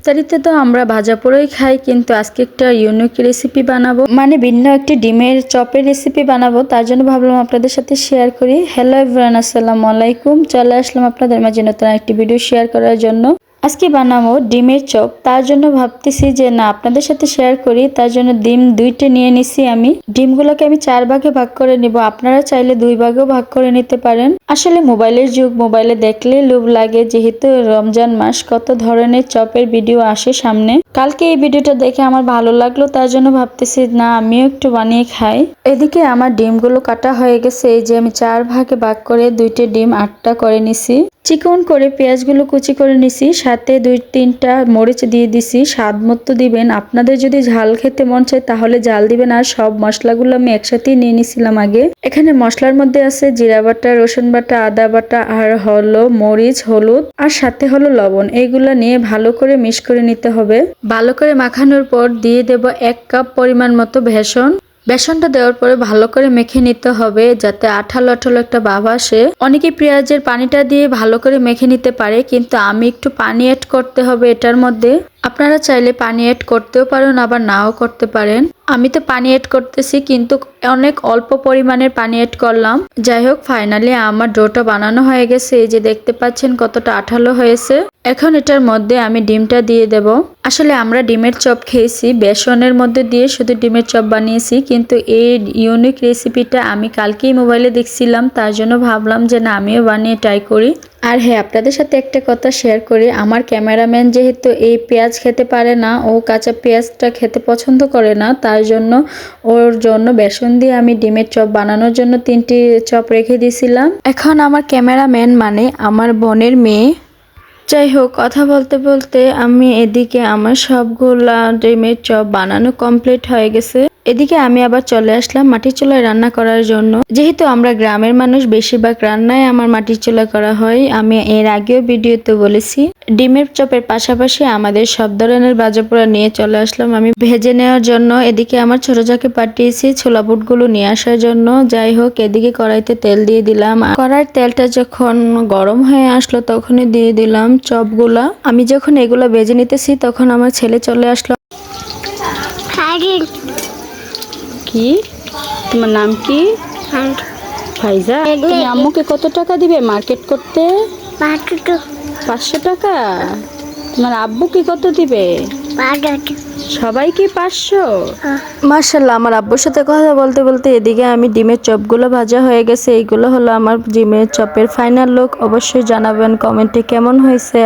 ইফতারিতে তো আমরা ভাজা পোড়াই খাই, কিন্তু আজকে একটা ইউনিক রেসিপি বানাবো, মানে ভিন্ন একটি ডিমের চপের রেসিপি বানাবো। তার জন্য ভাবলাম আপনাদের সাথে শেয়ার করি। হ্যালো এভরিওয়ান, আসসালামু আলাইকুম। চলে আসলাম আপনাদের মাঝে নতুন একটি ভিডিও শেয়ার করার জন্য। আজকে বানাবো ডিমের চপ। তার জন্য ভাবতেছি যে না, আপনাদের সাথে শেয়ার করি। তার জন্য ডিম 2টে নিয়ে নিছি আমি। ডিমগুলোকে আমি 4 ভাগে ভাগ করে নিব। আপনারা চাইলে 2 ভাগেও ভাগ করে নিতে পারেন। আসলে মোবাইলের যুগ, মোবাইলে দেখলে লোভ লাগে, যেহেতু রমজান মাস কত ধরনের চপের ভিডিও আসে সামনে। কালকে এই ভিডিওটা দেখে আমার ভালো লাগলো, তার জন্য ভাবতেছি না আমিও একটু বানিয়ে খাই। এদিকে আমার ডিমগুলো কাটা হয়ে গেছে। এই যে আমি 4 ভাগে ভাগ করে 2টে ডিম 8টা করে নিছি। চিকন করে পেঁয়াজগুলো কুচি করে নিছি, সাথে 2-3টা মরিচ দিয়ে দিছি। স্বাদ মতো দিবেন। আপনাদের যদি ঝাল খেতে মন চায় তাহলে ঝাল দিবেন। আর সব মশলাগুলো আমি একসাথেই নিয়ে নিছিলাম আগে। এখানে মশলার মধ্যে আছে জিরা বাটা, রসুন বাটা, আদা বাটা, আর হলো মরিচ, হলুদ, আর সাথে হলো লবণ। এইগুলো নিয়ে ভালো করে মিক্স করে নিতে হবে। ভালো করে মাখানোর পর দিয়ে দেব 1 কাপ পরিমাণ মতো বেসন। বেসনটা দেওয়ার পরে ভালো করে মেখে নিতে হবে, যাতে আঠালো আঠালো একটা ভাব আসে। অনেকে পেঁয়াজের পানিটা দিয়ে ভালো করে মেখে নিতে পারে, কিন্তু আমি একটু পানি অ্যাড করতে হবে এটার মধ্যে। আপনারা চাইলে পানি অ্যাড করতেও পারেন, আবার নাও করতে পারেন। আমি তো পানি অ্যাড করতেছি, কিন্তু অনেক অল্প পরিমাণের পানি অ্যাড করলাম। যাই হোক, ফাইনালি আমার ডোটা বানানো হয়ে গেছে। এই যে দেখতে পাচ্ছেন কতটা আঠালো হয়েছে। এখন এটার মধ্যে আমি ডিমটা দিয়ে দেব। আসলে আমরা ডিমের চপ খেয়েছি বেসনের মধ্যে দিয়ে, শুধু ডিমের চপ বানিয়েছি, কিন্তু এই ইউনিক রেসিপিটা আমি কালকেই মোবাইলে দেখছিলাম। তার জন্য ভাবলাম যে না, আমিও বানিয়ে ট্রাই করি। আর হ্যাঁ, আপনাদের সাথে একটা কথা শেয়ার করি। আমার ক্যামেরাম্যান যেহেতু এই পেঁয়াজ খেতে পারে না, ও কাঁচা পেঁয়াজটা খেতে পছন্দ করে না, তার জন্য ওর জন্য বেসন দিয়ে আমি ডিমের চপ বানানোর জন্য 3টি চপ রেখে দিয়েছিলাম। এখন আমার ক্যামেরাম্যান মানে আমার বোনের মেয়ে। যাই হোক, কথা বলতে বলতে আমি এদিকে আমার সবগুলা ডিমের চপ বানানো কমপ্লিট হয়ে গেছে। এদিকে আমি আবার চলে আসলাম মাটির চুলায় রান্না করার জন্য। যেহেতু আমরা গ্রামের মানুষ, বেশিরভাগ রান্নায় আমার মাটির চুলায় করা হয়। আমি এর আগেও ভিডিওতে বলেছি। ডিমের চপের পাশাপাশি আমাদের সব ধরনের ভাজাপোড়া নিয়ে চলে আসলাম আমি ভেজে নেওয়ার জন্য। এদিকে আমার ছোট যাকে পাঠিয়েছি ছোলা বুটগুলো নিয়ে আসার জন্য। যাই হোক, এদিকে কড়াইতে তেল দিয়ে দিলাম। কড়াইয়ের তেলটা যখন গরম হয়ে আসলো তখনই দিয়ে দিলাম চপগুলা। আমি যখন এগুলা ভেজে নিতেছি তখন আমার ছেলে চলে আসলো। কি তোমার নাম কি? ফাইজা। তুমি আম্মুকে কত টাকা দিবে মার্কেট করতে? 500 টাকা। তোমার আব্বুকে কত দিবে? সবাইকে 500। মাশাআল্লাহ। আমার আব্বুর সাথে কথা বলতে বলতে এদিকে আমি ডিমের চপগুলো ভাজা হয়ে গেছে। এইগুলো হলো আমার ডিমের চপের ফাইনাল লুক। অবশ্যই জানাবেন কমেন্টে কেমন হয়েছে।